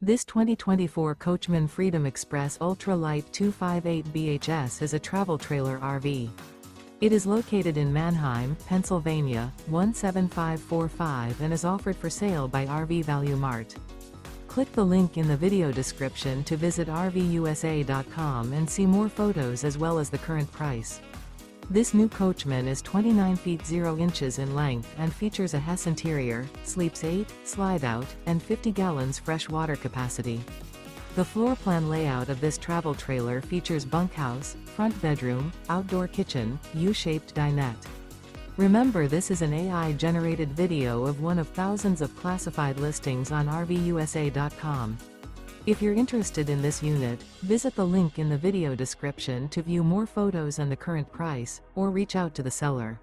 This 2024 Coachmen Freedom Express Ultra Lite 258 BHS is a travel trailer RV. It is located in Manheim, Pennsylvania, 17545 and is offered for sale by RV Value Mart. Click the link in the video description to visit RVUSA.com and see more photos as well as the current price. This new Coachmen is 29 feet 0 inches in length and features a HESS interior, sleeps 8, Slideout, and 50 gallons fresh water capacity. The floor plan layout of this travel trailer features bunkhouse, front bedroom, outdoor kitchen, U-shaped dinette. Remember, this is an AI-generated video of one of thousands of classified listings on RVUSA.com. If you're interested in this unit, visit the link in the video description to view more photos and the current price, or reach out to the seller.